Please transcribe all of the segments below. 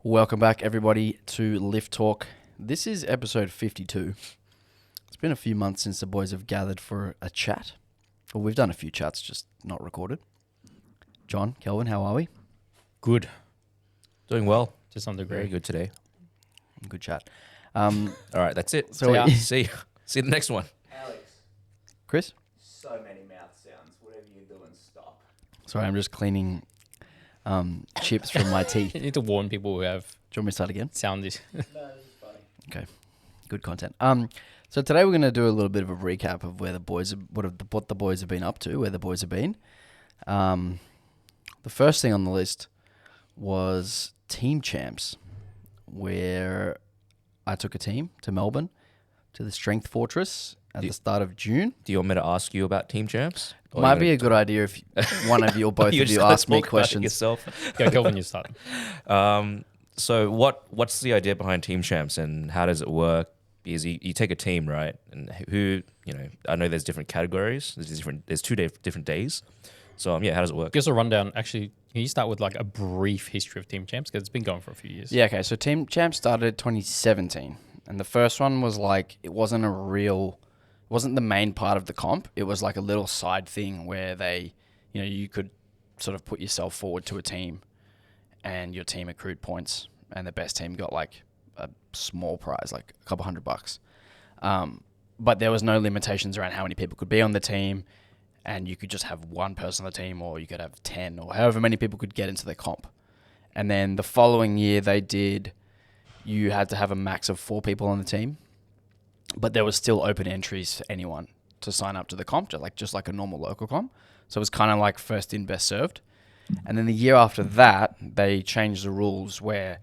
Welcome back, everybody, to Lift Talk. This is episode 52. It's been a few months since the boys have gathered for a chat. Well, we've done a few chats, just not recorded. John, Kelvin, how are we? Good. Doing well. To some degree. Very good today. Good chat. All right, that's it. So So we- see you the next one. Alex, Chris? so many mouth sounds. Whatever you're doing, stop. Sorry, I'm just cleaning chips from my teeth. Do You need to warn people who have you want me to start again? sound this. No, this is funny. Good content. So today we're going to do a little bit of a recap of where the boys, what the boys have been up to, where the boys have been. The first thing on the list was Team Champs, where I took a team to Melbourne, to the Strength Fortress at the start of June. Do you want me to ask you about Team Champs? Or Might you be a good idea if one of you or both You're of just you gonna ask me talk about it questions. yourself. Yeah, Kelvin, you start. So what's the idea behind Team Champs and how does it work? Because you take a team, right? And who, I know there's different categories. There's two different days. So how does it work? Give us a rundown. Actually, can you start with like a brief history of Team Champs? Because it's been going for a few years. Yeah, okay. So Team Champs started 2017. And the first one was like, it wasn't the main part of the comp. It was like a little side thing where you could sort of put yourself forward to a team and your team accrued points and the best team got like a small prize, like a couple $100. But there was no limitations around how many people could be on the team, and you could just have one person on the team, or you could have 10, or however many people could get into the comp. And then the following year you had to have a max of 4 people on the team, but there was still open entries for anyone to sign up to the comp, just like a normal local comp. So it was kind of like first in, best served. And then the year after that, they changed the rules where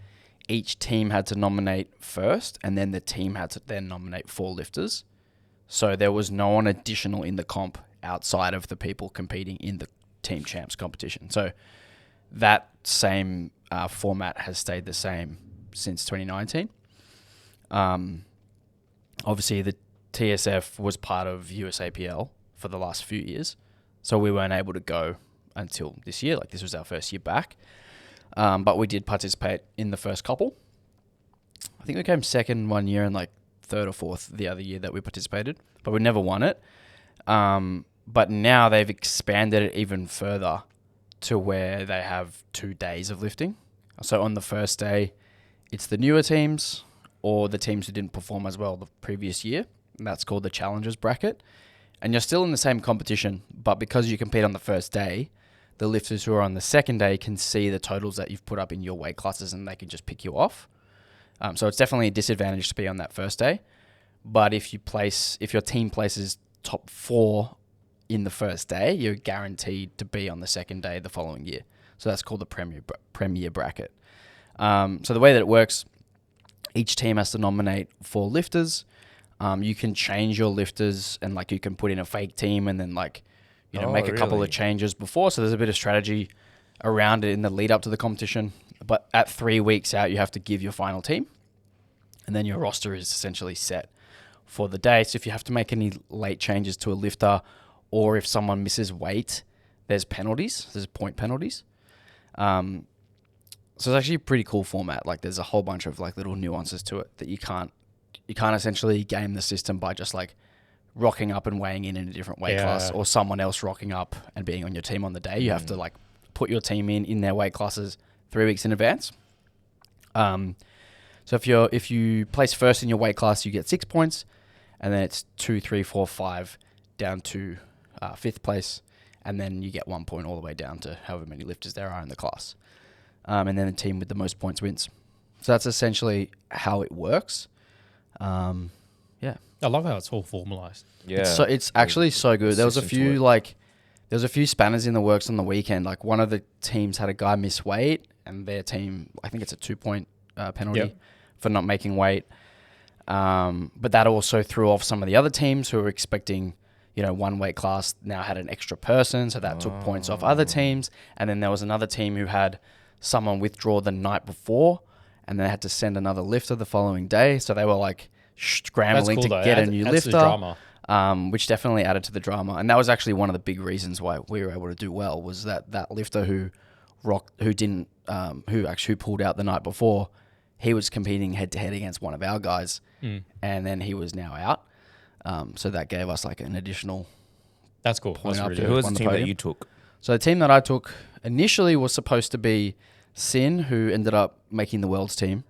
each team had to nominate first, and then the team had to then nominate 4 lifters. So there was no one additional in the comp outside of the people competing in the Team Champs competition. So that same format has stayed the same since 2019. Obviously, the TSF was part of USAPL for the last few years, so we weren't able to go until this year. Like, this was our first year back. But we did participate in the first couple. I think we came second one year and like third or fourth the other year that we participated, but we never won it. But now they've expanded it even further to where they have 2 days of lifting. So on the first day, it's the newer teams or the teams who didn't perform as well the previous year. And that's called the Challengers bracket. And you're still in the same competition, but because you compete on the first day, the lifters who are on the second day can see the totals that you've put up in your weight classes and they can just pick you off. So it's definitely a disadvantage to be on that first day. But if your team places top 4 in the first day, you're guaranteed to be on the second day the following year. So that's called the Premier bracket. So the way that it works, each team has to nominate 4 lifters. You can change your lifters and you can put in a fake team and then make a couple of changes before. So there's a bit of strategy around it in the lead up to the competition. But at 3 weeks out, you have to give your final team. And then your roster is essentially set for the day. So if you have to make any late changes to a lifter or if someone misses weight, there's penalties. There's point penalties. So it's actually a pretty cool format. There's a whole bunch of little nuances to it that you can't essentially game the system by just rocking up and weighing in a different weight class or someone else rocking up and being on your team on the day. You have to put your team in their weight classes 3 weeks in advance. So if you place first in your weight class, you get 6 points, and then it's 2, 3, 4, 5 down to 5th place, and then you get 1 point all the way down to however many lifters there are in the class. And then the team with the most points wins. So that's essentially how it works. I love how it's all formalized. Yeah. It's actually so good. There was a Consistent to it. few spanners in the works on the weekend. One of the teams had a guy miss weight, and their team, I think it's a 2-point penalty for not making weight. But that also threw off some of the other teams who were expecting, one weight class now had an extra person, so that took points off other teams. And then there was another team who had someone withdraw the night before, and they had to send another lifter the following day. So they were scrambling to get a new lifter. Drama. Which definitely added to the drama. And that was actually one of the big reasons why we were able to do well, was that lifter who didn't who pulled out the night before, he was competing head to head against one of our guys, and then he was now out. So that gave us like an additional That's cool. point That's up really to good. Who was on the the team that podium. you took? So the team that I took initially was supposed to be Sin, who ended up making the world's team,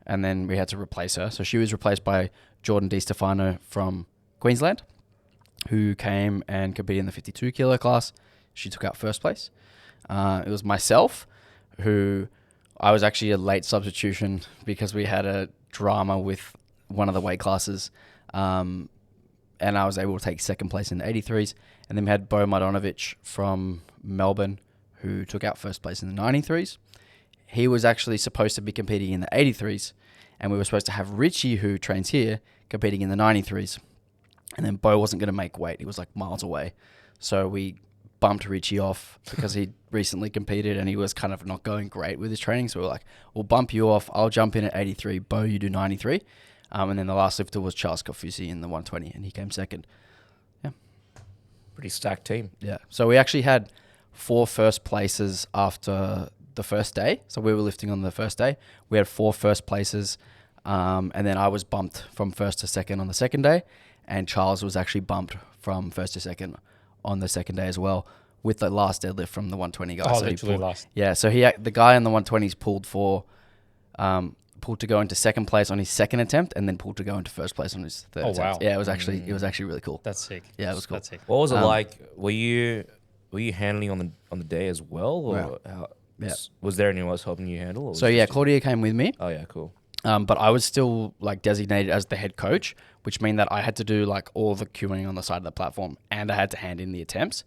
and then we had to replace her. So she was replaced by Jordan DiStefano from Queensland, who came and competed in the 52 kilo class. She took out first place. It was myself, who I was actually a late substitution because we had a drama with one of the weight classes, and I was able to take second place in the 83s. And then we had Bo Mardonovich from Melbourne, who took out first place in the 93s. He was actually supposed to be competing in the 83s, and we were supposed to have Richie, who trains here, competing in the 93s. And then Bo wasn't going to make weight. He was like miles away. So we bumped Richie off because he recently competed and he was kind of not going great with his training. So we were like, we'll bump you off. I'll jump in at 83. Bo, you do 93. And then the last lifter was Charles Kofusi in the 120, and he came second. Pretty stacked team. Yeah. So we actually had 4 first places after the first day. So we were lifting on the first day. We had 4 first places. And then I was bumped from first to second on the second day. And Charles was actually bumped from first to second on the second day as well, with the last deadlift from the 120 guy. Oh, So he literally pulled- last. Yeah. So the guy in the 120s pulled to go into second place on his second attempt, and then pulled to go into first place on his third Oh, attempt. wow. Yeah, it was actually really cool. That's sick. Yeah, it was cool. That's sick. What was it Um, like? Were you handling on the day as well, or Yeah. Yeah. was there anyone else helping you handle? Or was So it yeah, just you? Claudia came with me. Oh yeah, cool. But I was still like designated as the head coach, which meant that I had to do like all the queuing on the side of the platform, and I had to hand in the attempts.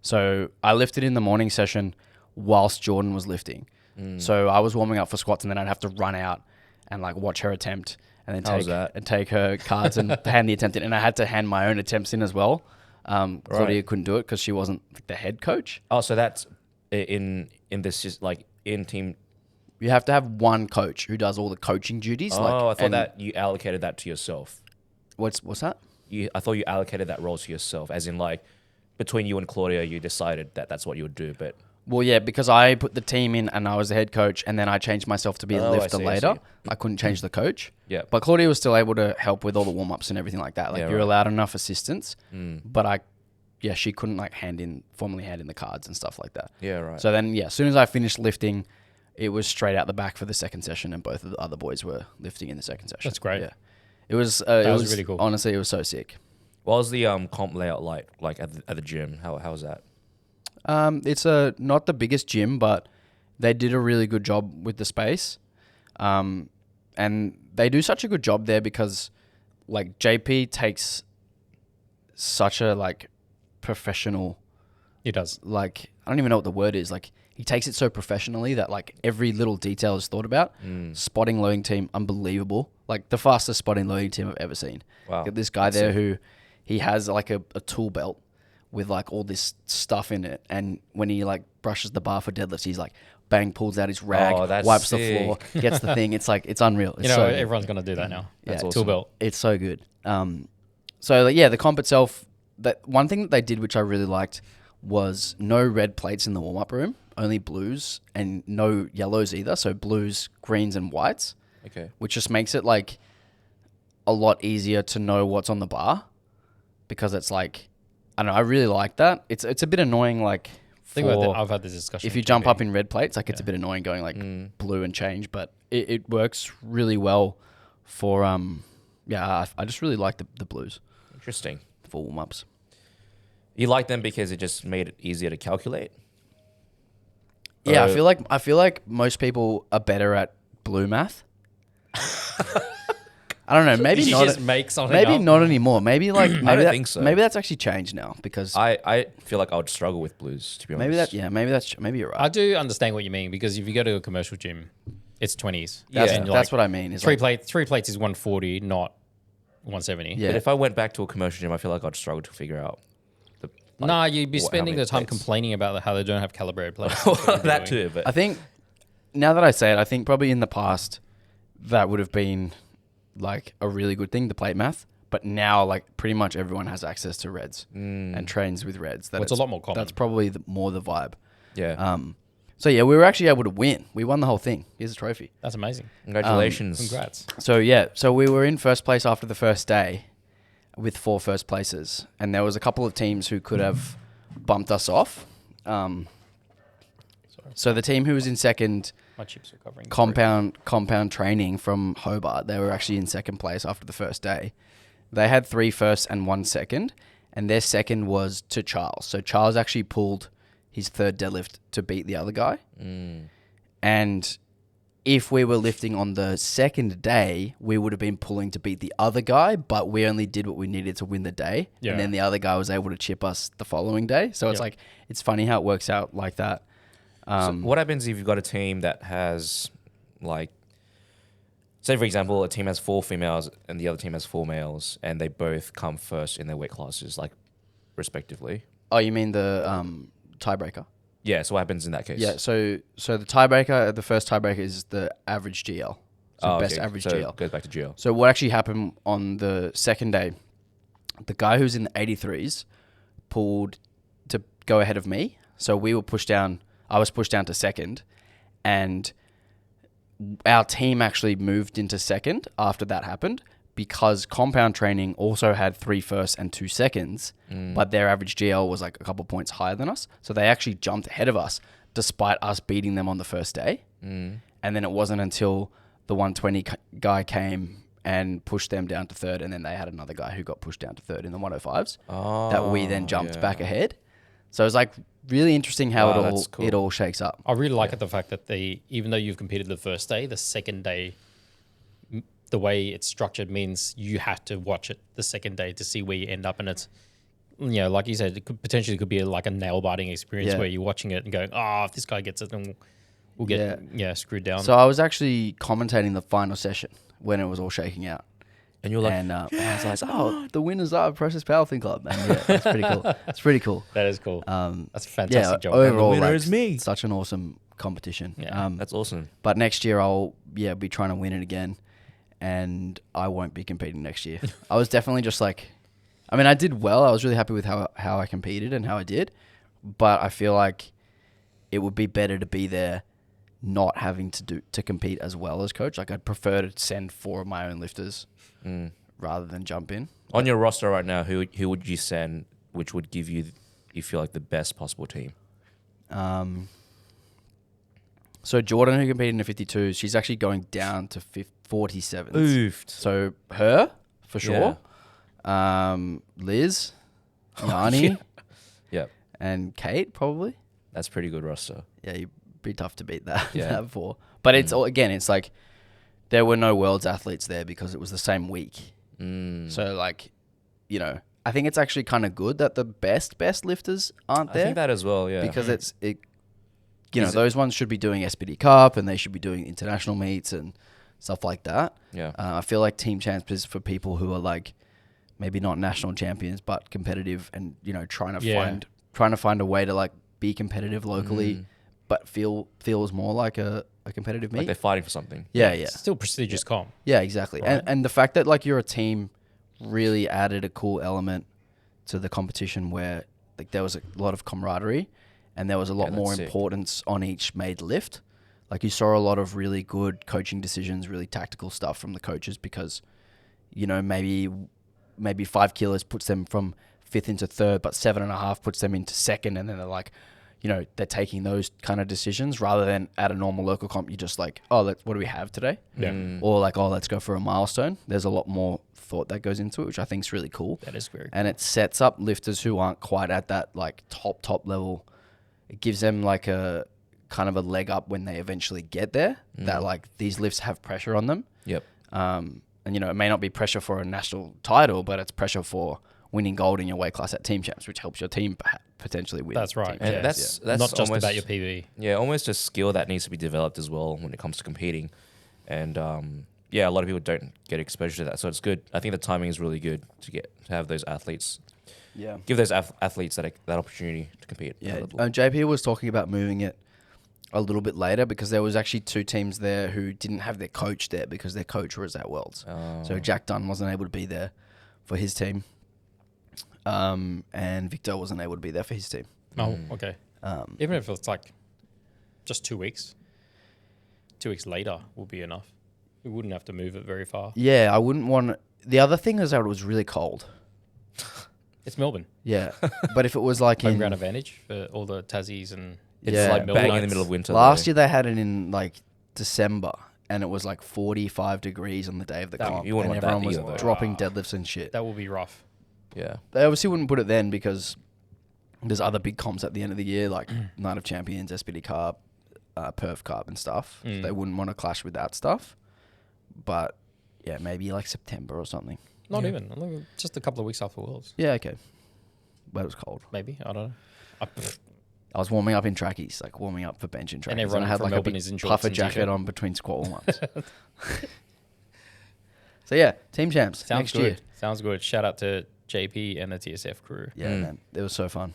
So I lifted in the morning session whilst Jordan was lifting. So I was warming up for squats, and then I'd have to run out and like watch her attempt, and then How was that? take her cards and hand the attempt in. And I had to hand my own attempts in as well. Claudia couldn't do it because she wasn't like, the head coach. Oh, so that's in this just like in team. You have to have one coach who does all the coaching duties. Oh, like, I thought and that you allocated that to yourself. What's that? I thought you allocated that role to yourself, as in like between you and Claudia, you decided that that's what you would do. But Well, yeah, because I put the team in and I was the head coach, and then I changed myself to be a Oh, I lifter see, I later. see. I couldn't change the coach. Yeah. But Claudia was still able to help with all the warm ups and everything like that. Like Yeah, you're right. allowed enough assistance, but she couldn't like formally hand in the cards and stuff like that. yeah, right. So then, as soon as I finished lifting, it was straight out the back for the second session, and both of the other boys were lifting in the second session. That's great. Yeah, it was. That was really cool. Honestly, it was so sick. What was the comp layout like at the gym? How was that? It's not the biggest gym, but they did a really good job with the space. And they do such a good job there because like JP takes such a like professional, He does. like, I don't even know what the word is. Like he takes it so professionally that like every little detail is thought about. Spotting loading team, unbelievable. Like the fastest spotting loading team I've ever seen. Wow. Got this guy there who he has like a tool belt with like all this stuff in it, and when he like brushes the bar for deadlifts, he's like bang, pulls out his rag, Oh, that's wipes the sick. floor, gets the thing. It's like it's unreal. It's You know, so good. everyone's going to do that now. That's Yeah, awesome. Tool belt. It's so good. So like, yeah, the comp itself. That one thing that they did, which I really liked, was no red plates in the warm up room, only blues, and no yellows either. So blues, greens, and whites, Okay. which just makes it like a lot easier to know what's on the bar, because it's like, I don't know, I really like that. It's a bit annoying, like Think about that. for I've had this discussion. if you with jump JP. up in red plates, like it's a bit annoying going like blue and change, but it works really well for I just really like the blues Interesting. for warm ups. You like them because it just made it easier to calculate. Yeah, Uh, I feel like most people are better at blue math. I don't know. Maybe you not. just make something Maybe up. not anymore. Maybe like maybe don't think so. Maybe that's actually changed now because I feel like I would struggle with blues, to be honest. maybe you're right. I do understand what you mean, because if you go to a commercial gym, it's 20s. That's, Yeah. And that's what I mean. Is three like, plates is 140, not 170. Yeah. But if I went back to a commercial gym, I feel like I'd struggle to figure out. Nah, you'd be how spending many the time plates? complaining about how they don't have calibrated plates. That's what you'd be that doing. too, but I think now that I say it, I think probably in the past that would have been like a really good thing, the plate math. But now, like pretty much everyone has access to reds and trains with reds. That Well, it's a lot more common. That's probably more the vibe. yeah. So yeah, we were actually able to win. We won the whole thing. Here's a trophy. That's amazing. Congratulations. Congrats. So yeah, so we were in first place after the first day with 4 first places, and there was a couple of teams who could have bumped us off. So the team who was in second, My chips are covering. compound training from Hobart, they were actually in second place after the first day. They had 3 firsts and 1 second, and their second was to Charles. So Charles actually pulled his third deadlift to beat the other guy. And if we were lifting on the second day, we would have been pulling to beat the other guy, but we only did what we needed to win the day. Yeah. And then the other guy was able to chip us the following day. So it's Yeah. like, it's funny how it works out like that. So what happens if you've got a team that has, like, say for example, a team has 4 females and the other team has 4 males, and they both come first in their weight classes, like, respectively? Oh, you mean the tiebreaker? Yeah. So what happens in that case? Yeah, so the tiebreaker, the first tiebreaker is the average GL. So best average so GL. it goes back to GL. So what actually happened on the second day, the guy who's in the 83s pulled to go ahead of me. So we were pushed down. I was pushed down to second, and our team actually moved into second after that happened because compound training also had 3 firsts and 2 seconds, but their average GL was like a couple points higher than us. So they actually jumped ahead of us despite us beating them on the first day. And then it wasn't until the 120 guy came and pushed them down to third, and then they had another guy who got pushed down to third in the 105s that we then jumped back ahead. So it was like really interesting how Wow, that's cool. it all shakes up. I really like it, the fact that even though you've competed the first day, the second day, the way it's structured means you have to watch it the second day to see where you end up. And it's, like you said, it could potentially be like a nail biting experience where you're watching it and going, if this guy gets it, then we'll get screwed down. So I was actually commentating the final session when it was all shaking out. And you're like, And I was like, the winners are Process Powerlifting Club. And yeah, that's pretty cool. It's pretty cool. That is cool. That's a Yeah, fantastic job. overall, winner like, is me. such an awesome competition. Yeah. that's awesome. But next year I'll be trying to win it again, and I won't be competing next year. I was definitely just like, I mean, I did well. I was really happy with how I competed and how I did, but I feel like it would be better to be there, not having to compete as well as coach. Like I'd prefer to send 4 of my own lifters rather than jump in. On your roster right now, who would you send, which would give you feel like the best possible team? So Jordan, who competed in the 52, she's actually going down to 47s. Oofed. So her, for sure. Liz, Yanni, Yep. and Kate, probably. That's pretty good roster. Yeah, you'd be tough to beat that, Yeah. that 4. But it's all, again, it's like there were no world's athletes there because it was the same week. So like, I think it's actually kind of good that the best lifters aren't I there. think that as well, yeah. Because those ones should be doing SPD Cup and they should be doing international meets and stuff like that. Yeah. I feel like team champs is for people who are like maybe not national champions but competitive and trying to find a way to like be competitive locally, but feels more like a competitive meet. Like they're fighting for something. Yeah. It's still prestigious comp. Yeah, exactly. Right. And the fact that like you're a team really added a cool element to the competition where like there was a lot of camaraderie and there was a lot more that's sick. importance on each made lift. Like you saw a lot of really good coaching decisions, really tactical stuff from the coaches because, maybe 5 kilos puts them from 5th into 3rd, but 7.5 puts them into 2nd. And then they're like, they're taking those kind of decisions rather than at a normal local comp. You're just like, what do we have today? Yeah. Or like, let's go for a milestone. There's a lot more thought that goes into it, which I think is really cool. That is very And it sets up lifters who aren't quite at that like top level. It gives them like a kind of a leg up when they eventually get there, that like these lifts have pressure on them. Yep. And it may not be pressure for a national title, but it's pressure for winning gold in your weight class at team champs, which helps your team potentially win. That's right. team And champs, that's not just almost, about your PB. Yeah, almost a skill that needs to be developed as well when it comes to competing. And a lot of people don't get exposure to that. So it's good. I think the timing is really good to have those athletes, give those athletes that opportunity to compete. at that level. JP was talking about moving it a little bit later because there was actually 2 teams there who didn't have their coach there because their coach was at Worlds. So Jack Dunn wasn't able to be there for his team. And Victor wasn't able to be there for his team. Oh, okay. Even if it's like just 2 weeks. 2 weeks later will be enough. We wouldn't have to move it very far. Yeah, I wouldn't want. The other thing is that it was really cold. It's Melbourne. Yeah, but if it was like Home in ground advantage for all the Tassies and It's Yeah. like Melbourne bang in the nights. middle of winter. last year, they had it in like December, and it was like 45 degrees on the day of the That- comp, you wouldn't and want that everyone was either, though. dropping deadlifts and shit. that will be rough. Yeah. They obviously wouldn't put it then because there's other big comps at the end of the year, like Night of Champions, SPD Cup, Perth Cup, and stuff. So they wouldn't want to clash with that stuff. But yeah, maybe like September or something. Not even. I think just a couple of weeks after Worlds. Yeah, okay. But it was cold. Maybe. I don't know. I was warming up in trackies, like warming up for bench and trackies. And everyone I had from like a Melbourne big is in shorts puffer and jacket t-shirt. on between squat warm-ups. So yeah, team champs Sounds next good. year. Sounds good. Shout out to JP and the TSF crew. Yeah, man, it was so fun.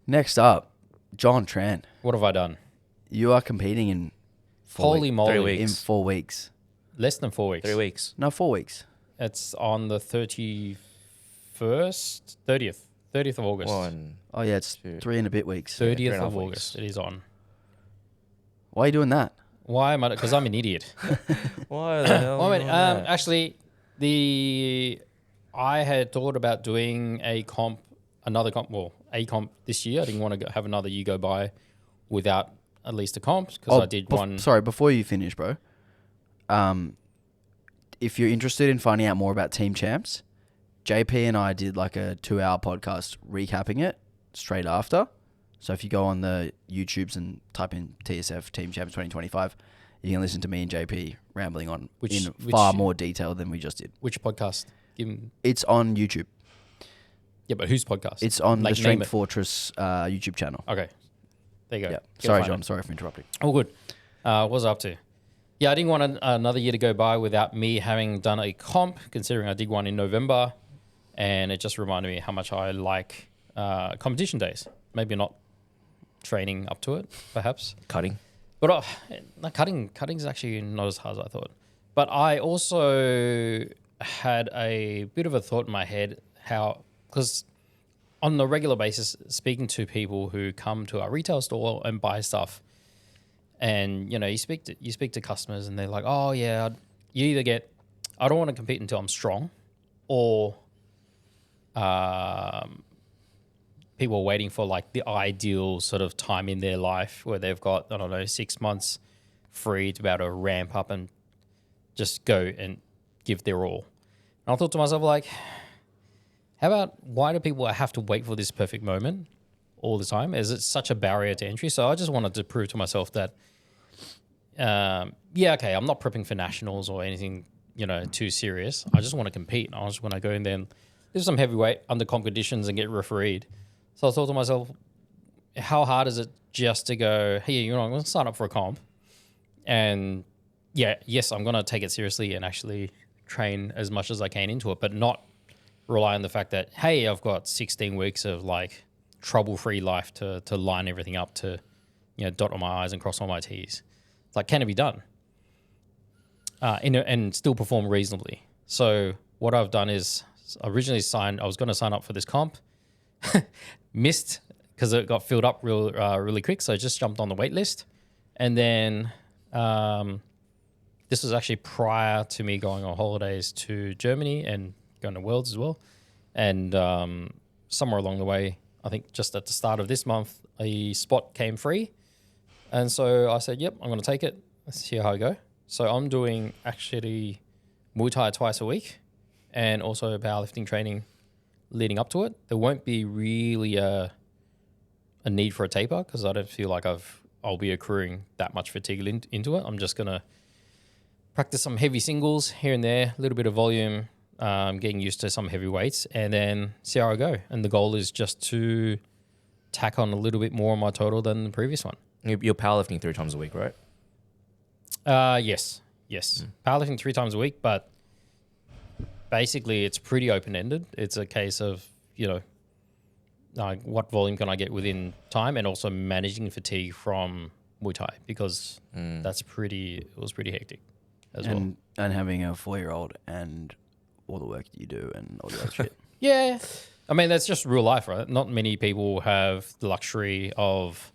Next up, John Tran. What have I done? You are competing in Holy moly. 3 weeks. in 4 weeks. Less than 4 weeks. 3 weeks. No, 4 weeks. It's on the 30th of August. 1. Oh yeah, it's Two. 3 and a bit weeks. 30th 3.5 of weeks. August. It is on. Why are you doing that? Why am I? Because I'm an idiot. Why the hell? Well, I mean, not? actually, I had thought about doing a comp this year. I didn't want to have another year go by without at least a comp because I did one. Sorry, before you finish, bro. If you're interested in finding out more about Team Champs, JP and I did like a 2-hour podcast recapping it straight after. So if you go on the YouTubes and type in TSF Team Champs 2025, you can listen to me and JP rambling on in far more detail than we just did. Which podcast? It's on YouTube. Yeah, but whose podcast? It's on Like, the name Strength it. Fortress YouTube channel. Okay. There you go. Yeah. Go Sorry, find John. it. Sorry for interrupting. Oh, good. What was I up to? Yeah, I didn't want another year to go by without me having done a comp, considering I did one in November. And it just reminded me how much I like competition days. Maybe not training up to it, perhaps. Cutting. But cutting's actually not as hard as I thought. But I also had a bit of a thought in my head because on the regular basis, speaking to people who come to our retail store and buy stuff, and you speak to customers and they're like, oh yeah, you either get, I don't want to compete until I'm strong, or people are waiting for like the ideal sort of time in their life where they've got, I don't know, 6 months free to be able to ramp up and just go and give their all. And I thought to myself, like, how about why do people have to wait for this perfect moment all the time? Is it such a barrier to entry? So I just wanted to prove to myself that, okay, I'm not prepping for nationals or anything, too serious. I just want to compete. I just want to go in there and do some heavyweight under comp conditions and get refereed. So I thought to myself, how hard is it just to go, hey, I'm going to sign up for a comp, and yes, I'm going to take it seriously and actually train as much as I can into it, but not rely on the fact that, hey, I've got 16 weeks of like trouble-free life to line everything up to, dot all my I's and cross all my T's. It's like, can it be done? And still perform reasonably. So what I've done is I was going to sign up for this comp, missed because it got filled up really quick. So I just jumped on the wait list. And then this was actually prior to me going on holidays to Germany and going to Worlds as well. And somewhere along the way, I think just at the start of this month, a spot came free. And so I said, yep, I'm going to take it. Let's see how I go. So I'm doing actually Muay Thai twice a week and also powerlifting training leading up to it. There won't be really a need for a taper because I don't feel like I'll be accruing that much fatigue into it. I'm just going to practice some heavy singles here and there, a little bit of volume, getting used to some heavy weights, and then see how I go. And the goal is just to tack on a little bit more on my total than the previous one. You're powerlifting 3 times a week, right? Yes. Powerlifting 3 times a week, but basically it's pretty open-ended. It's a case of, what volume can I get within time, and also managing fatigue from Muay Thai, because it was pretty hectic as well. And having a 4-year-old and all the work that you do and all the other shit. Yeah. I mean, that's just real life, right? Not many people have the luxury of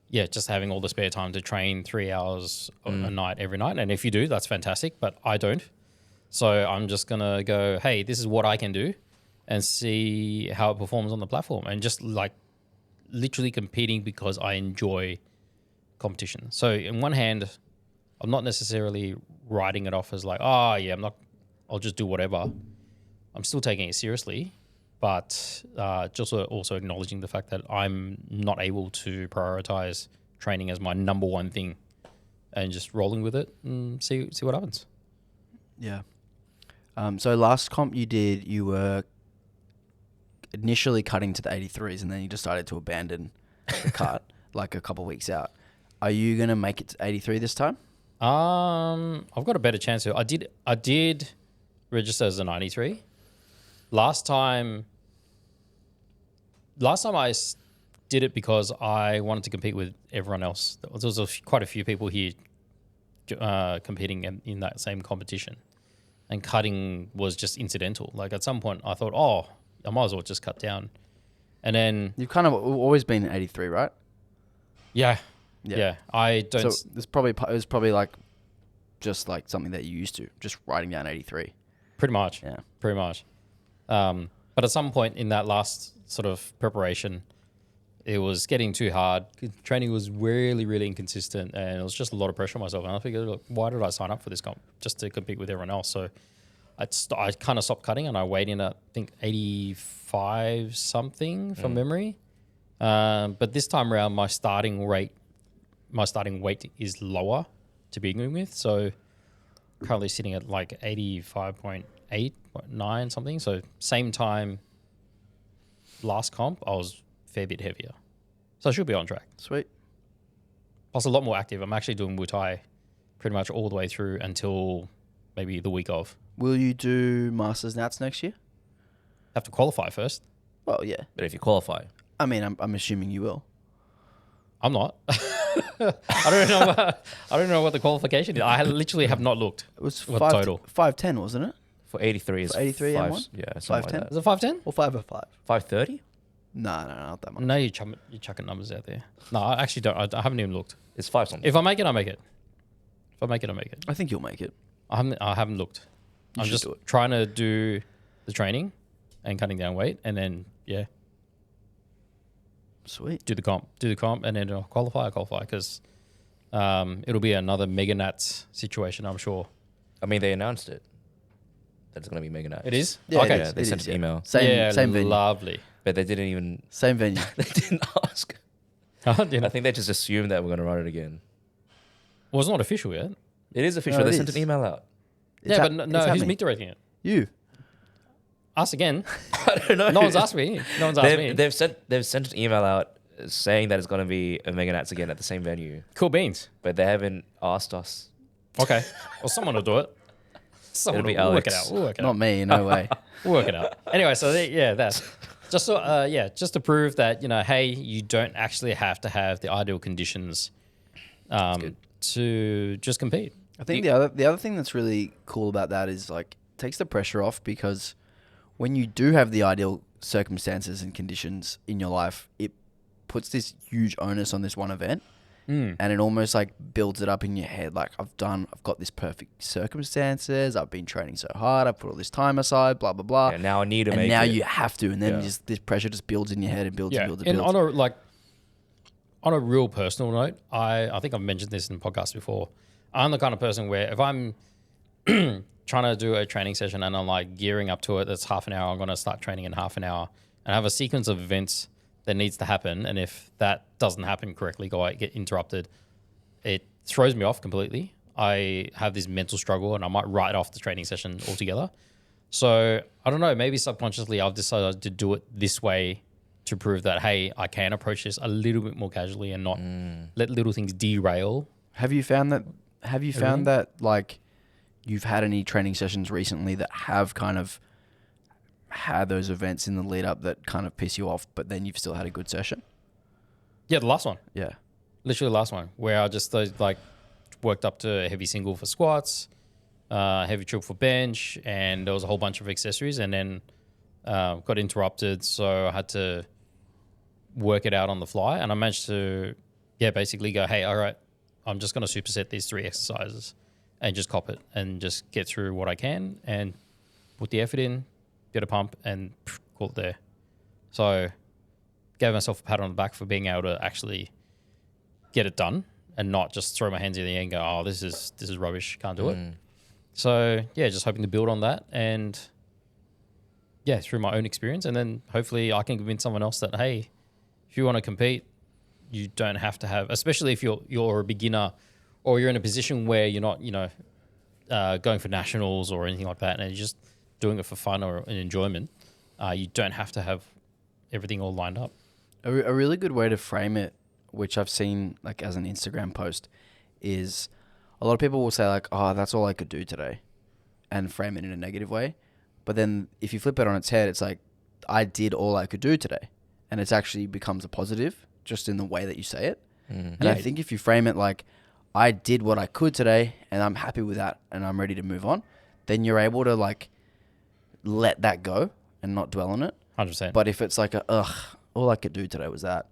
yeah, just having all the spare time to train 3 hours a night every night. And if you do, that's fantastic, but I don't. So I'm just going to go, hey, this is what I can do and see how it performs on the platform, and just like literally competing because I enjoy competition. So in one hand, I'm not necessarily writing it off as like, oh yeah, I'll just do whatever. I'm still taking it seriously, but just also acknowledging the fact that I'm not able to prioritize training as my number one thing, and just rolling with it and see what happens. Yeah. So last comp you did, you were initially cutting to the 83s, and then you decided to abandon the cut like a couple of weeks out. Are you going to make it to 83 this time? I've got a better chance here. I did register as a 93. Last time I did it because I wanted to compete with everyone else. There was quite a few people here competing in that same competition, and cutting was just incidental. Like at some point I thought, oh, I might as well just cut down. And then You've kind of always been at 83, right? yeah. Yeah. I don't. So it was probably like just like something that you used to, just writing down 83. Pretty much. Yeah. Pretty much. But at some point in that last sort of preparation, it was getting too hard. Training was really, really inconsistent, and it was just a lot of pressure on myself. And I figured, look, why did I sign up for this comp? Just to compete with everyone else. So I kind of stopped cutting, and I weighed in at, I think, 85 something from memory. But this time around, my starting weight is lower to begin with. So currently sitting at like 85.8, 9 something. So same time last comp, I was a fair bit heavier. So I should be on track. Sweet. Plus a lot more active. I'm actually doing Muay Thai pretty much all the way through until maybe the week of. Will you do Masters Nats next year? Have to qualify first. Well, yeah. But if you qualify, I mean, I'm assuming you will. I'm not. I don't know what the qualification is. I literally have not looked. It was What total? 510, wasn't it? for 83 is 83 five, M1? yeah, something 510? like Is that. it 510? Or 505? 530? No, not that much. No, you're chucking numbers out there. No, I actually don't. I haven't even looked. It's 5 something. If I make it, I make it. If I make it, I make it. I think you'll make it. I haven't looked. You I'm should just do it. trying to do the training and cutting down weight, and then Sweet. do the comp, and then I'll qualify because it'll be another Mega Nats situation, I'm sure. I mean, they announced it. That's going to be Mega Nats. It is? Yeah, Okay. Yeah, they sent an email. Same venue. Lovely. But they didn't even, Same venue. they didn't ask. Well, I think they just assumed that we're going to run it again. it's not official yet. It is official. No, it They sent is. an email out. It's yeah, hap- but it's no, who's happening. misdirecting it? You. Us again. I don't know. No one's asked me. No one's asked me. They've sent an email out saying that it's going to be a Mega Nats again at the same venue, Cool beans. but they haven't asked us. Okay. Well, someone will do it. Someone It'll be will work it Alex. out. We'll work it Not out. me, no way. We'll work it out. Anyway, so that's just so just to prove that hey, you don't actually have to have the ideal conditions to just compete. I think the other thing that's really cool about that is like takes the pressure off, because when you do have the ideal circumstances and conditions in your life, it puts this huge onus on this one event, and it almost like builds it up in your head. Like I've got this perfect circumstances. I've been training so hard. I put all this time aside. Blah blah blah. Yeah, now I need to and make now it. you have to, and then Yeah. just this pressure just builds in your head and builds and builds and and builds. on a real personal note, I think I've mentioned this in podcasts before. I'm the kind of person where if I'm trying to do a training session and I'm like gearing up to it, that's half an hour, I'm going to start training in half an hour, and I have a sequence of events that needs to happen. And if that doesn't happen correctly, get interrupted, it throws me off completely. I have this mental struggle, and I might write off the training session altogether. So I don't know, maybe subconsciously I've decided to do it this way to prove that, hey, I can approach this a little bit more casually and not let little things derail. Have you found that like you've had any training sessions recently that have kind of had those events in the lead up that kind of piss you off, but then you've still had a good session? Yeah, the last one. Yeah. Literally the last one, where I just like worked up to a heavy single for squats, heavy triple for bench, and there was a whole bunch of accessories, and then got interrupted, so I had to work it out on the fly, and I managed to yeah, basically go, hey, all right, I'm just going to superset these 3 exercises and just cop it and just get through what I can and put the effort in, get a pump, and call it there. So gave myself a pat on the back for being able to actually get it done and not just throw my hands in the air and go, oh, this is rubbish, can't do it. So yeah, just hoping to build on that and yeah, through my own experience, and then hopefully I can convince someone else that, hey, if you want to compete, you don't have to have, especially if you're a beginner or you're in a position where you're not, going for nationals or anything like that, and you're just doing it for fun or an enjoyment. You don't have to have everything all lined up. A really good way to frame it, which I've seen like as an Instagram post, is a lot of people will say like, oh, that's all I could do today, and frame it in a negative way. But then if you flip it on its head, it's like, I did all I could do today. And it actually becomes a positive just in the way that you say it. And I think if you frame it like, I did what I could today and I'm happy with that and I'm ready to move on, then you're able to like let that go and not dwell on it. 100%. But if it's like, all I could do today was that,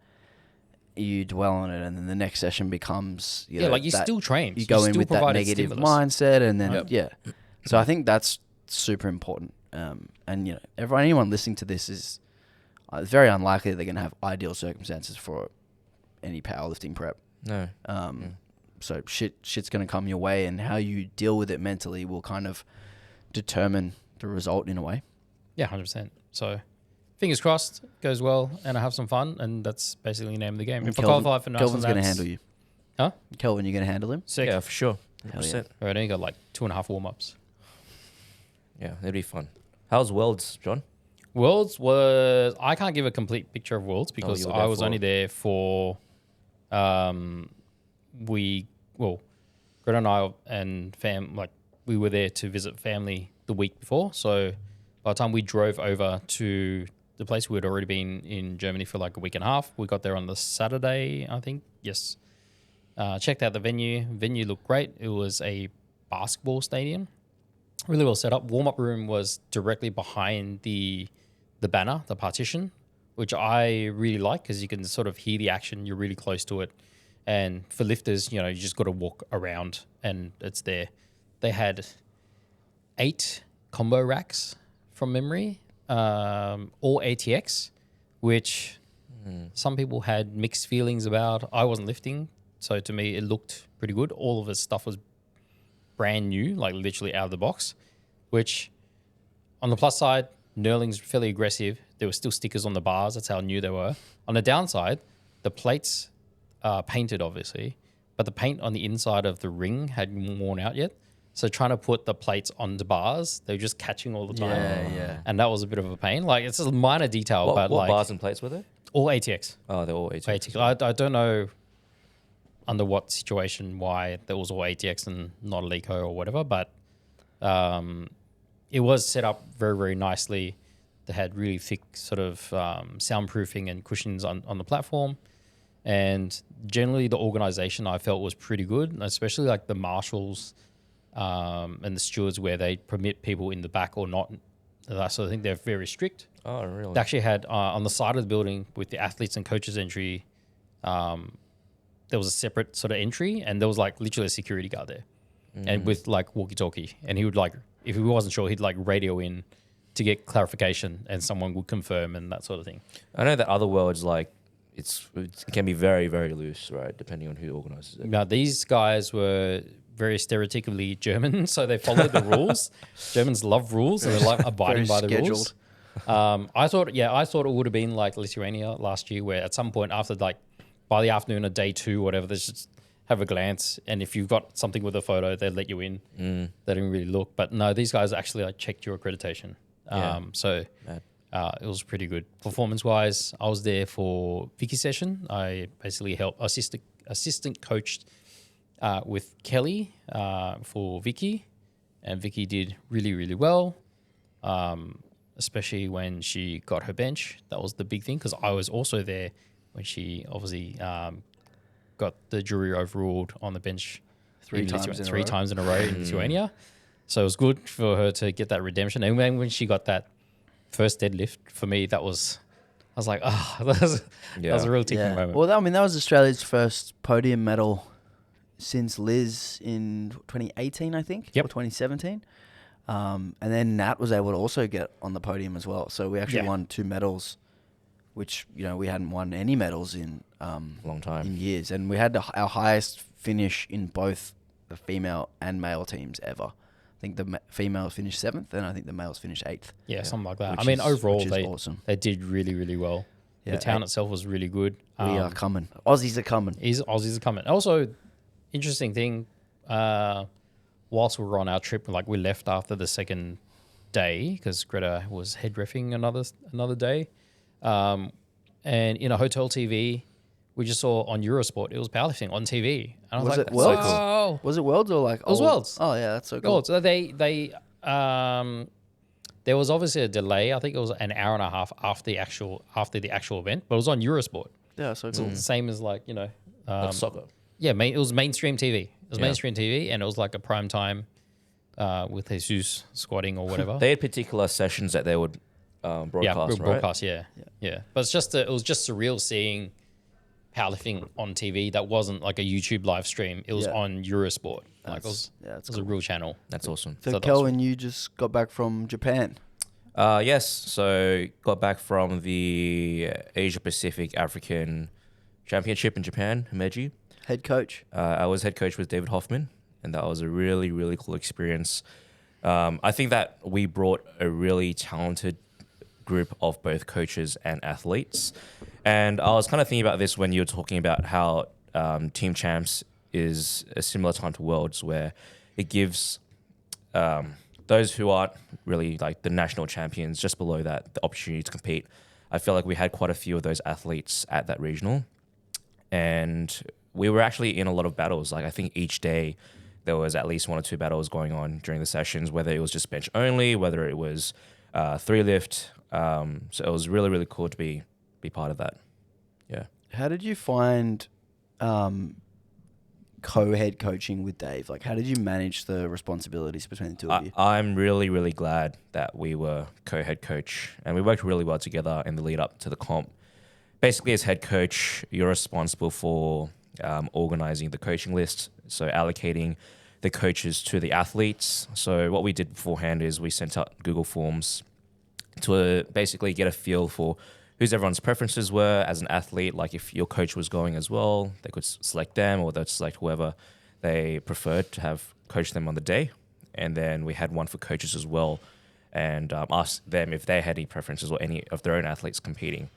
you dwell on it and then the next session becomes, you still trained. You go in still with that provided negative stimulus. mindset and then, So I think that's super important. And anyone listening to this is very unlikely they're going to have ideal circumstances for any powerlifting prep. No. So shit's going to come your way, and how you deal with it mentally will kind of determine the result in a way. Yeah, 100%. So fingers crossed, goes well, and I have some fun, and that's basically the name of the game. If I qualify for nationals, Kelvin's going to handle you. Huh? Kelvin, you're going to handle him? Sick. Yeah, for sure. Hell 100%. yeah. All right, I only got like 2.5 warm-ups. Yeah, it'd be fun. How's Worlds, John? Worlds was, I can't give a complete picture of Worlds because you were I there was for- only there for, Greta and I and we were there to visit family the week before. So by the time we drove over to the place, we had already been in Germany for like a week and a half. We got there on the Saturday, I think. Yes. Checked out the venue. Venue looked great. It was a basketball stadium. Really well set up. Warm-up room was directly behind the banner, the partition, which I really like because you can sort of hear the action. You're really close to it. And for lifters, you just got to walk around and it's there. They had 8 combo racks from memory, all ATX, which some people had mixed feelings about. I wasn't lifting, so to me it looked pretty good. All of his stuff was brand new, like literally out of the box, which on the plus side, knurling's fairly aggressive. There were still stickers on the bars. That's how new they were. On the downside, the plates are painted, obviously, but the paint on the inside of the ring hadn't worn out yet. So trying to put the plates on the bars, they were just catching all the time. Yeah. And that was a bit of a pain. Like, it's a minor detail, but What like bars and plates were there? all ATX. Oh, they're all 18. ATX. I don't know under what situation why there was all ATX and not a Leco or whatever, but it was set up very, very nicely. They had really thick sort of soundproofing and cushions on the platform. And generally the organization I felt was pretty good, especially like the marshals and the stewards where they permit people in the back or not. So I think they're very strict. Oh, really? They actually had on the side of the building with the athletes and coaches entry, there was a separate sort of entry and there was like literally a security guard there and with like walkie-talkie. And he would like, if he wasn't sure, he'd like radio in to get clarification and someone would confirm and that sort of thing. I know that other worlds, like, it can be very, very loose, right? Depending on who organizes it. Now, these guys were very stereotypically German, so they followed the rules. Germans love rules and they like abiding by the rules. I thought it would have been like Lithuania last year, where at some point after like by the afternoon of day 2, whatever, they just have a glance, and if you've got something with a photo, they'll let you in. They didn't really look, but no, these guys actually like checked your accreditation. So it was pretty good. Performance-wise, I was there for Vicky's session. I basically helped assistant coached with Kelly for Vicky, and Vicky did really, really well, especially when she got her bench. That was the big thing because I was also there when she obviously got the jury overruled on the bench three times in a row in Lithuania. So it was good for her to get that redemption. And when she got that first deadlift, for me, that was was like, oh, that was a real ticking moment. Well, I mean, that was Australia's first podium medal since Liz in 2018, I think, Yep. or 2017. And then Nat was able to also get on the podium as well. So we actually Yeah. won 2 medals, which, we hadn't won any medals in Long time. in years. And we had our highest finish in both the female and male teams ever. I think the females finished 7th, and I think the males finished 8th. Yeah, something like that. Which I mean, is- overall, which is they awesome. they did really, really well. Yeah, The town and itself was really good. we are coming. Aussies are coming. Aussies are coming. Also, interesting thing, whilst we were on our trip, like we left after the second day because Greta was head reffing another day. And in a hotel TV, we just saw on Eurosport, it was powerlifting on TV. And I was Was like, it Worlds? wow. Was it Worlds or like? It was Worlds. Oh yeah, that's so cool. Cool. So there was obviously a delay. I think it was an hour and a half after the actual event, but it was on Eurosport. Yeah, so cool. Same as like Like soccer. yeah, it was mainstream TV. It was Yeah. mainstream TV, and it was like a prime time with Jesus squatting or whatever. They had particular sessions that they would broadcast, right? broadcast. Yeah. But it was just surreal seeing powerlifting on TV that wasn't like a YouTube live stream. It was Yeah. on Eurosport. Like That's it was a real channel. That's awesome. So, that was- Kelvin, you just got back from Japan. Yes, so got back from the Asia Pacific African Championship in Japan, Himeji. Head coach. I was head coach with David Hoffman, and that was a really, really cool experience. I think that we brought a really talented group of both coaches and athletes. And I was kind of thinking about this when you were talking about how Team Champs is a similar time to Worlds, where it gives those who aren't really like the national champions just below that the opportunity to compete. I feel like we had quite a few of those athletes at that regional, and we were actually in a lot of battles. Like I think each day there was at least 1 or 2 battles going on during the sessions, whether it was just bench only, whether it was 3 lift. So it was really, really cool to be part of that. Yeah. How did you find co-head coaching with Dave? Like, how did you manage the responsibilities between the two of you? I'm really, really glad that we were co-head coach, and we worked really well together in the lead up to the comp. Basically, as head coach, you're responsible for organizing the coaching list, so allocating the coaches to the athletes. So what we did beforehand is we sent out Google Forms to basically get a feel for whose everyone's preferences were as an athlete. Like if your coach was going as well, they could select them, or they'd select whoever they preferred to have coach them on the day. And then we had one for coaches as well, and asked them if they had any preferences or any of their own athletes competing.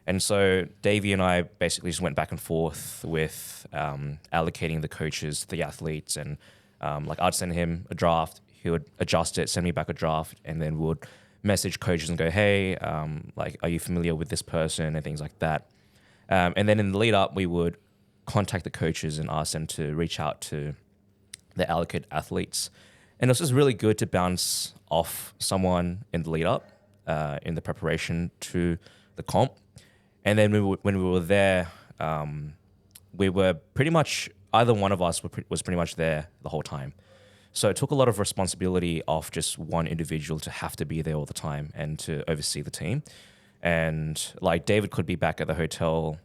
And so Davey and I basically just went back and forth with allocating the coaches to the athletes. And like I'd send him a draft, he would adjust it, send me back a draft, and then would message coaches and go, hey, like, are you familiar with this person, and things like that. And then in the lead up, we would contact the coaches and ask them to reach out to the allocated athletes. And it was just really good to bounce off someone in the lead up, in the preparation to the comp. And then when we were there, we were pretty much, either one of us was pretty much there the whole time. So it took a lot of responsibility off just one individual to have to be there all the time and to oversee the team. And like David could be back at the hotel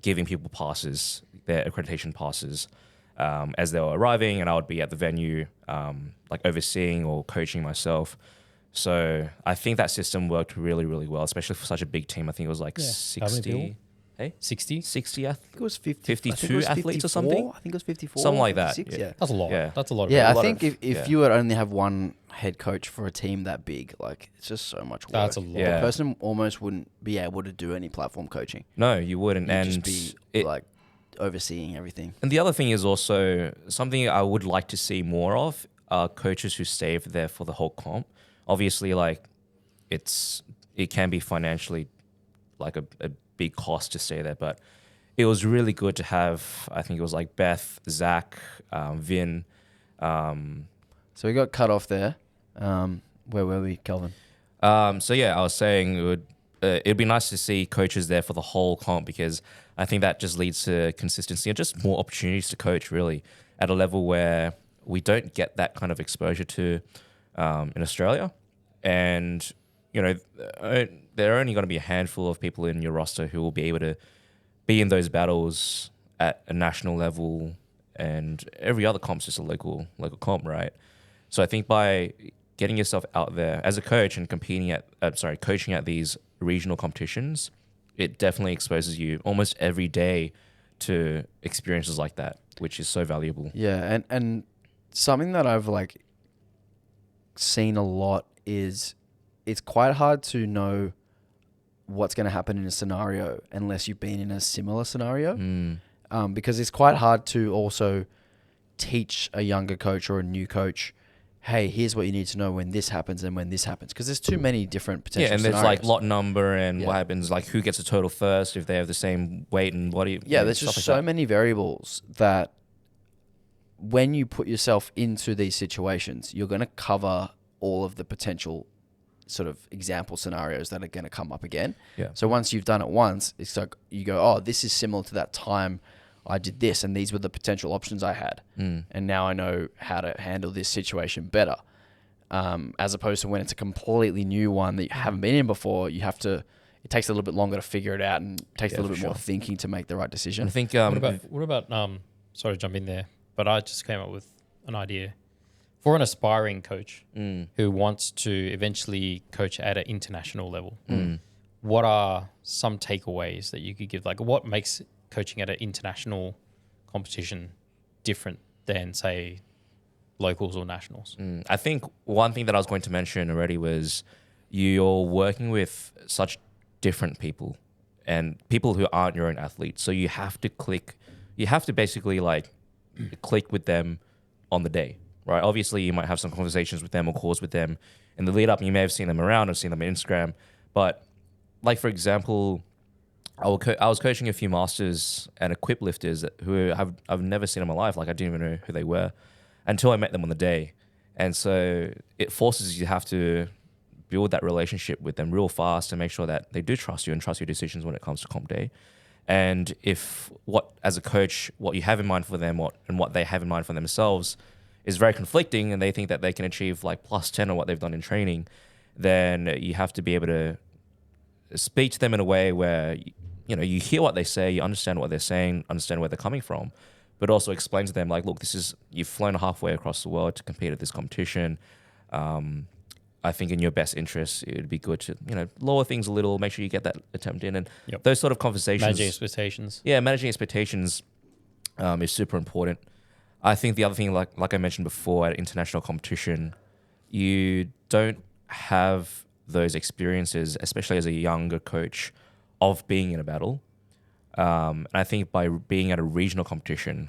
giving people passes, their accreditation passes, as they were arriving, and I would be at the venue, like overseeing or coaching myself. So I think that system worked really, really well, especially for such a big team. I think it was like Yeah. How many 60, people? hey, 60? 60 I think it was 50, 52 I think it was athletes or 54. something? I think it was 54. Something like that, 56, yeah. yeah. That's a lot. Yeah. That's a lot. Yeah, of I lot think of- if yeah. you would only have one head coach for a team that big, like, it's just so much work. That's a lot. Yeah. The person almost wouldn't be able to do any platform coaching. No, you wouldn't. You'd And just be, it, like, overseeing everything. And the other thing is also something I would like to see more of are coaches who stay there for the whole comp. Obviously, like it can be financially like a big cost to stay there, but it was really good to have. I think it was like Beth, Zach, Vin. So we got cut off there. Where were we, Kelvin? So yeah, I was saying it'd be nice to see coaches there for the whole comp, because I think that just leads to consistency and just more opportunities to coach really at a level where we don't get that kind of exposure to in Australia. And you know, there are only going to be a handful of people in your roster who will be able to be in those battles at a national level, and every other comp's just a local comp, right? So I think by getting yourself out there as a coach and coaching at these regional competitions, it definitely exposes you almost every day to experiences like that, which is so valuable. Yeah, and something that I've like seen a lot is it's quite hard to know what's going to happen in a scenario unless you've been in a similar scenario. Because it's quite hard to also teach a younger coach or a new coach, hey, here's what you need to know when this happens and when this happens. Because there's too many different potential and scenarios. there's like lot number and Yeah. what happens, like who gets a total first, if they have the same weight and body. Yeah, there's just stuff like so that. many variables that when you put yourself into these situations, you're going to cover all of the potential sort of example scenarios that are going to come up again. Yeah. So once you've done it once, it's like you go, oh, this is similar to that time I did this, and these were the potential options I had. And now I know how to handle this situation better. As opposed to when it's a completely new one that you haven't been in before, it takes a little bit longer to figure it out, and takes a little bit more thinking to make the right decision. I think What about sorry to jump in there, but I just came up with an idea for an aspiring coach who wants to eventually coach at an international level. What are some takeaways that you could give? Like, what makes coaching at an international competition different than, say, locals or nationals? I think one thing that I was going to mention already was you're working with such different people and people who aren't your own athletes. So you have to basically like click with them on the day, right? Obviously, you might have some conversations with them or calls with them in the lead up. You may have seen them around or seen them on Instagram. But like, for example, I was coaching a few masters and equip lifters who I've never seen in my life. Like, I didn't even know who they were until I met them on the day. And so it forces you to have to build that relationship with them real fast and make sure that they do trust you and trust your decisions when it comes to comp day. And as a coach, what you have in mind for them and what they have in mind for themselves is very conflicting, and they think that they can achieve like plus 10 on what they've done in training, then you have to be able to speak to them in a way where you hear what they say, you understand what they're saying, understand where they're coming from, but also explain to them like, look, you've flown halfway across the world to compete at this competition. I think in your best interest, it would be good to, lower things a little, make sure you get that attempt in, and those sort of conversations. Managing expectations. Yeah, managing expectations is super important. I think the other thing, like I mentioned before, at international competition, you don't have those experiences, especially as a younger coach, of being in a battle. And I think by being at a regional competition,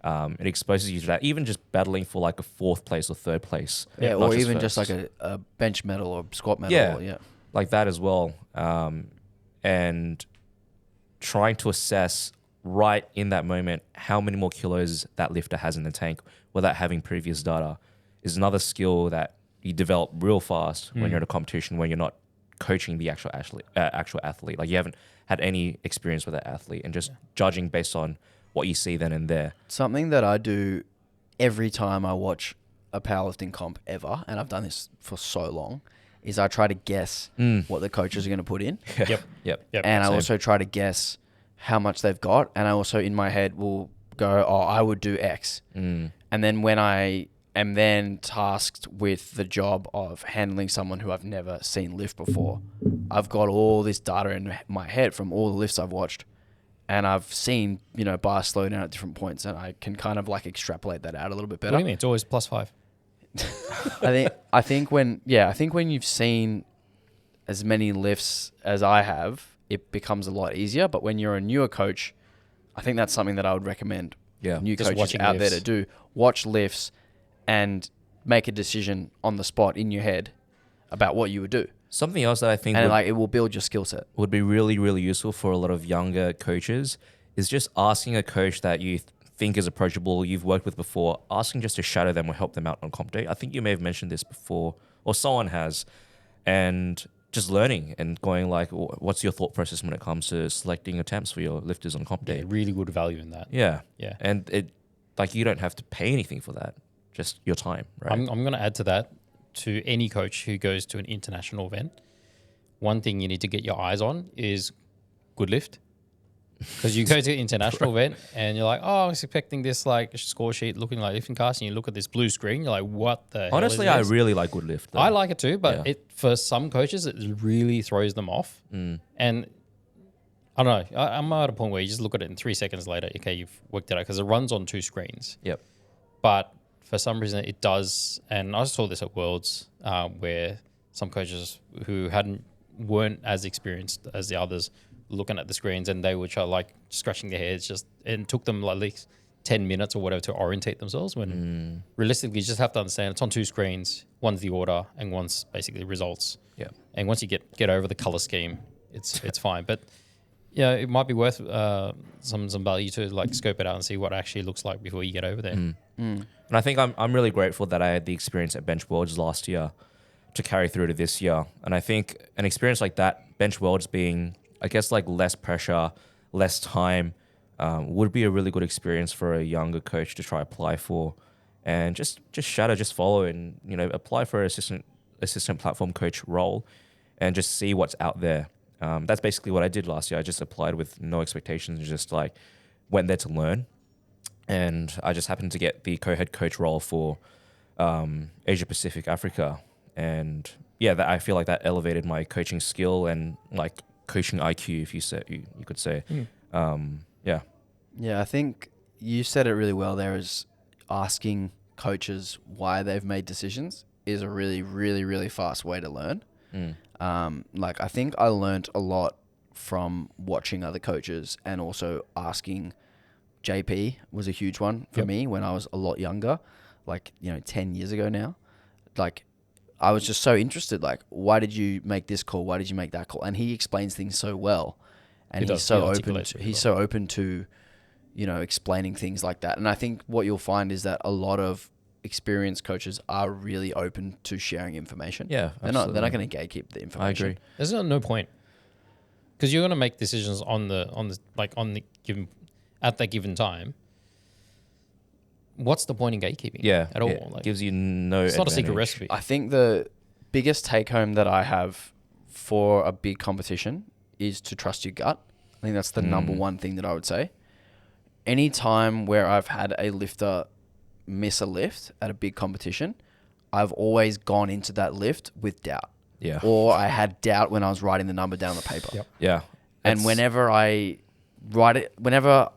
it exposes you to that, even just battling for like a 4th place or 3rd place. Yeah, not or even first. just like a bench medal or squat medal. Yeah. Yeah. Like that as well. And trying to assess right in that moment how many more kilos that lifter has in the tank without having previous data is another skill that you develop real fast when you're at a competition, when you're not coaching the actual athlete. Like, you haven't had any experience with that athlete, and just judging based on what you see then and there. Something that I do every time I watch a powerlifting comp ever, and I've done this for so long, is I try to guess what the coaches are going to put in. Yep. And I Same. also try to guess how much they've got. And I also, in my head, will go, oh, I would do X. And then when I am then tasked with the job of handling someone who I've never seen lift before, I've got all this data in my head from all the lifts I've watched. And I've seen, bars slow down at different points, and I can kind of like extrapolate that out a little bit better. What do you mean? It's always +5. I think when you've seen as many lifts as I have, it becomes a lot easier. But when you're a newer coach, I think that's something that I would recommend new Just coaches watching out there lifts. to do. Watch lifts and make a decision on the spot in your head about what you would do. Something else that I think And it will build your skill set. would be really, really useful for a lot of younger coaches is just asking a coach that you think is approachable, you've worked with before, asking just to shadow them or help them out on comp day. I think you may have mentioned this before, or someone has, and just learning and going like, what's your thought process when it comes to selecting attempts for your lifters on comp day? Yeah, really good value in that. Yeah. Yeah. And you don't have to pay anything for that, just your time, right? I'm going to add to that, to any coach who goes to an international event. one thing you need to get your eyes on is good lift. Because you go to international event and you're like, oh, I was expecting this like score sheet looking like lifting cast, and you look at this blue screen, you're like, what the hell Honestly, is I this? really like good lift. Though. I like it too, but Yeah. it for some coaches it really throws them off. And I don't know. I'm at a point where you just look at it and 3 seconds later, okay, you've worked it out because it runs on 2 screens. Yep. But for some reason it does, and I saw this at Worlds where some coaches who weren't as experienced as the others looking at the screens, and they were like scratching their heads, just and it took them like at least 10 minutes or whatever to orientate themselves. When realistically, you just have to understand it's on 2 screens. One's the order, and one's basically results. Yeah. And once you get over the color scheme, it's fine. But yeah, it might be worth some value to like scope it out and see what it actually looks like before you get over there. And I think I'm really grateful that I had the experience at Bench Worlds last year to carry through to this year. And I think an experience like that, Bench Worlds being, I guess, like less pressure, less time, would be a really good experience for a younger coach to try apply for, and just shadow, just follow, and apply for an assistant platform coach role, and just see what's out there. That's basically what I did last year. I just applied with no expectations, and just like went there to learn, and I just happened to get the co-head coach role for Asia Pacific Africa, and yeah, I feel like that elevated my coaching skill and like coaching IQ, if you could say. Yeah. Yeah, I think you said it really well there, is asking coaches why they've made decisions is a really, really, really fast way to learn. Like I think I learnt a lot from watching other coaches, and also asking. JP was a huge one for me when I was a lot younger, like 10 years ago now. Like I was just so interested, like, why did you make this call? Why did you make that call? And he explains things so well, and he's so open to explaining things like that. And I think what you'll find is that a lot of experienced coaches are really open to sharing information. Yeah, they're not going to gatekeep the information. I agree. There's no point, because you're going to make decisions on the given at that given time. What's the point in gatekeeping? Yeah, at all. it Like, gives you no. it's not a secret advantage. recipe. I think the biggest take home that I have for a big competition is to trust your gut. I think that's the number one thing that I would say. Any time where I've had a lifter miss a lift at a big competition, I've always gone into that lift with doubt. Yeah. Or I had doubt when I was writing the number down on the paper. Yep. Yeah. And whenever I whenever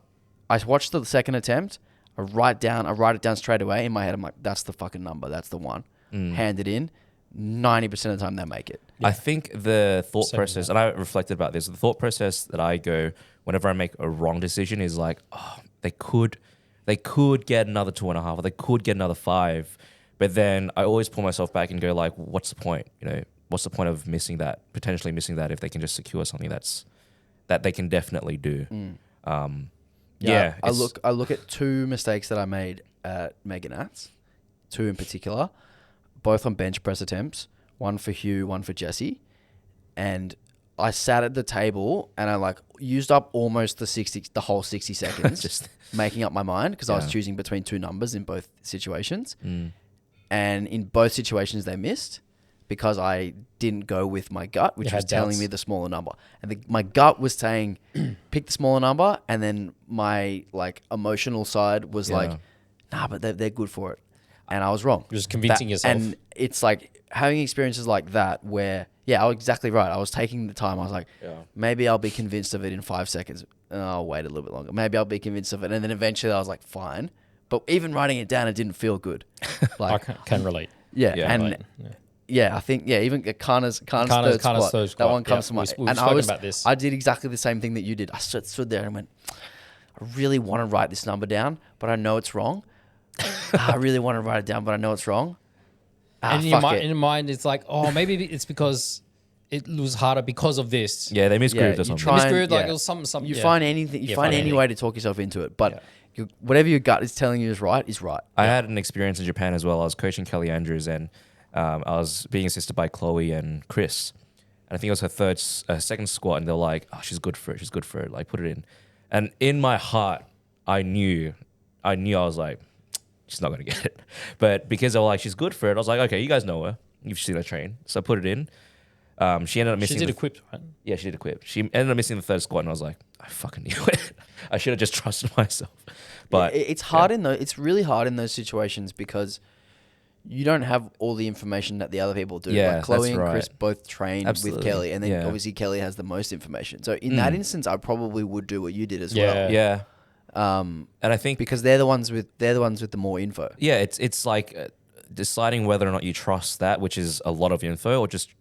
I watch the second attempt, I write it down straight away. In my head, I'm like, that's the fucking number. That's the one. Hand it in. 90% of the time they make it. I think the thought Same process, with and I reflected about this, the thought process that I go whenever I make a wrong decision is like, oh, they could get another 2.5, or they could get another 5. But then I always pull myself back and go like, what's the point? What's the point of potentially missing that if they can just secure something that they can definitely do. I look at 2 mistakes that I made at Megan Atz, 2 in particular, both on bench press attempts, one for Hugh, one for Jesse. And I sat at the table and I like used up almost the whole 60 seconds Just making up my mind, because I was choosing between 2 numbers in both situations. And in both situations they missed because I didn't go with my gut, which You was had telling doubts. me the smaller number. And my gut was saying, pick the smaller number. And then my like emotional side was like, nah, but they're good for it. And I was wrong. You're just convincing yourself. And it's like having experiences like that where, I was exactly right. I was taking the time. I was like, maybe I'll be convinced of it in 5 seconds. And I'll wait a little bit longer. Maybe I'll be convinced of it. And then eventually I was like, fine. But even writing it down, it didn't feel good. Like, I can relate. I think even Kana's third Kana's squat, third that squat, one comes to yeah. mind. We've And spoken about this. I did exactly the same thing that you did. I stood there and went, I really want to write this number down, but I know it's wrong. I really want to write it down, but I know it's wrong. And in your mind, it's like, oh, maybe it's because it was harder because of this. Yeah, they misgrooved or you something. try- Misgrooved, like yeah. it was something. You yeah. find anything. You Yeah, find find any anything. way to talk yourself into it, but whatever your gut is telling you is right. I had an experience in Japan as well. I was coaching Kelly Andrews, and I was being assisted by Chloe and Chris. And I think it was her second squat, and they're like, "Oh, she's good for it. She's good for it. Like, put it in." And in my heart, I knew I was like, she's not gonna get it. But because they were like, she's good for it, I was like, okay, you guys know her. You've seen her train, so I put it in. She ended up She missing. did the, equipped, right? yeah, she did equip. She ended up missing the third squad, and I was like, I fucking knew it. I should have just trusted myself. But It's hard in those. It's really hard in those situations because you don't have all the information that the other people do. Yeah, like Chloe that's and Chris right. both train Absolutely. with Kelly, and then Yeah. obviously Kelly has the most information. So in that instance, I probably would do what you did as Yeah. yeah, well. and I think Because they're the ones with the more info. yeah, it's like deciding whether or not you trust that, which is a lot of info, or just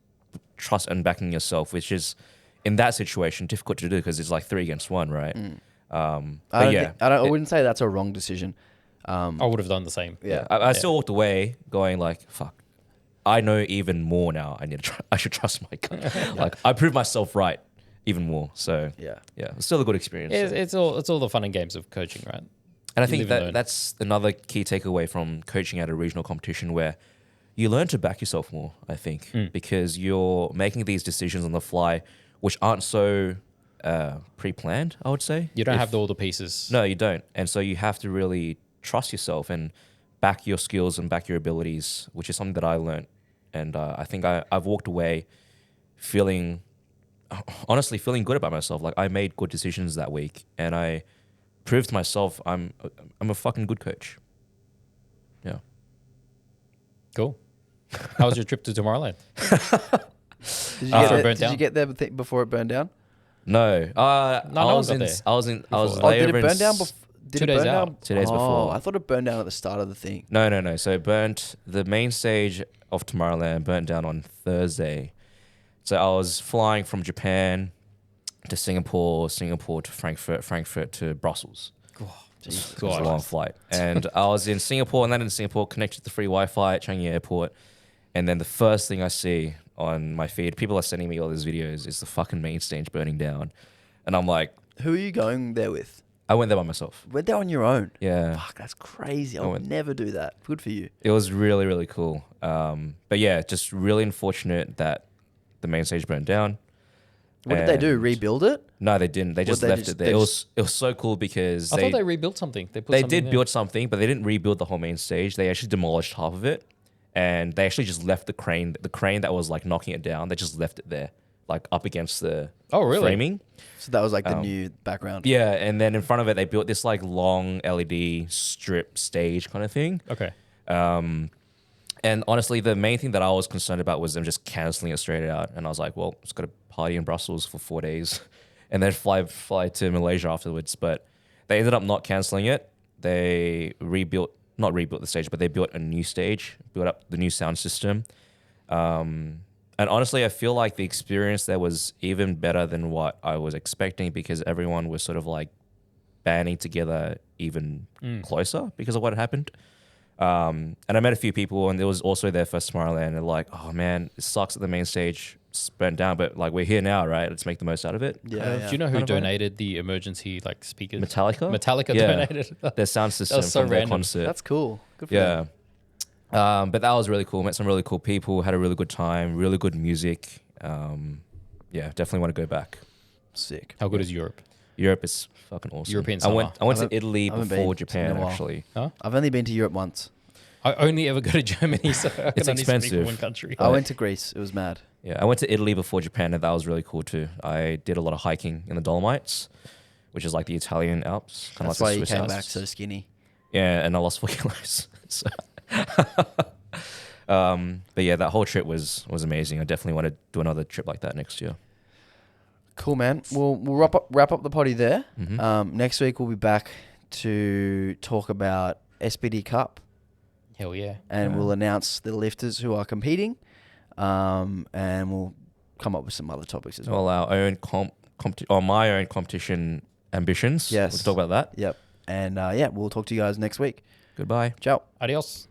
trust and backing yourself, which is in that situation difficult to do because it's like 3 against 1, right? But yeah, I wouldn't say that's a wrong decision. I would have done the same. Yeah. I still walked away going like, fuck. I know even more now. I should trust my gut. Like I proved myself right even more. So Yeah. it's still a good experience. It's all the fun and games of coaching, right? And I You think live and that learn. that's another key takeaway from coaching at a regional competition where you learn to back yourself more, I think, because you're making these decisions on the fly, which aren't so pre-planned, I would say. You don't If- have all the pieces. No, you don't. And so you have to really trust yourself and back your skills and back your abilities, which is something that I learned. And I think I've walked away honestly feeling good about myself. Like I made good decisions that week and I proved to myself I'm a fucking good coach. Yeah. Cool. How was your trip to Tomorrowland? Did you, After get, it there, burnt did you down? get there before it burned down? No. I one was got in there I was before. Oh, did it layover in burn down s- before? Did 2 it days burn out. down? 2 days Oh, before. I thought it burned down at the start of the thing. No. So it burnt the main stage of Tomorrowland burnt down on Thursday. So I was flying from Japan to Singapore to Frankfurt to Brussels. It was a long flight. And I was in Singapore and then in Singapore connected to free Wi-Fi at Changi Airport. And then the first thing I see on my feed, people are sending me all these videos, is the fucking main stage burning down. And I'm like, Who are you going there with? I went there by myself. Went there on your own. Yeah. Fuck, that's crazy. I I would went- never do that. Good for you. It was really, really cool. But yeah, just really unfortunate that the main stage burned down. What did they do? And- Rebuild it? No, they didn't. They just they left just- it there. they It was so cool because I thought they rebuilt something. They they something did there. build something, but they didn't rebuild the whole main stage. They actually demolished half of it, and they actually just left the crane that was like knocking it down. They just left it there, like up against the Oh, really? framing. So that was like the new background. Yeah, and then in front of it, they built this like long LED strip stage kind of thing. Okay. And honestly, the main thing that I was concerned about was them just canceling it straight out. And I was like, well, just got to party in Brussels for 4 days and then fly to Malaysia afterwards. But they ended up not canceling it. They not rebuilt the stage, but they built a new stage, built up the new sound system. And honestly, I feel like the experience there was even better than what I was expecting because everyone was sort of like banding together even closer because of what had happened. And I met a few people and it was also their first Tomorrowland. And they're like, oh man, it sucks that the main stage burnt down, but like we're here now, right? Let's make the most out of it. Yeah. Do you know who Kind of donated the emergency like speakers? Metallica? Metallica Yeah. donated. Their sound system so from their random. concert. That's cool. Good for them. Yeah. But that was really cool. Met some really cool people, had a really good time, really good music. Yeah, definitely want to go back. Sick. How good is Europe? Europe is fucking awesome. European I went summer. to Italy I haven't before been in Japan a while. actually. I've only been to Europe once. I only ever go to Germany, so I It's can only speak expensive. for one country. I went to Greece. It was mad. Yeah, I went to Italy before Japan and that was really cool too. I did a lot of hiking in the Dolomites, which is like the Italian Alps. Kind That's of why like you the Swiss came back Alps. so skinny. Yeah, and I lost 4 kilos. So but yeah, that whole trip was amazing. I definitely want to do another trip like that next year. Cool, man. We'll wrap up the potty there. Mm-hmm. Next week we'll be back to talk about SPD Cup, Hell yeah. and we'll announce the lifters who are competing, and we'll come up with some other topics as well. All our own my own competition ambitions. Yes. We'll talk about that. Yep. And yeah, we'll talk to you guys next week. Goodbye. Ciao. Adios.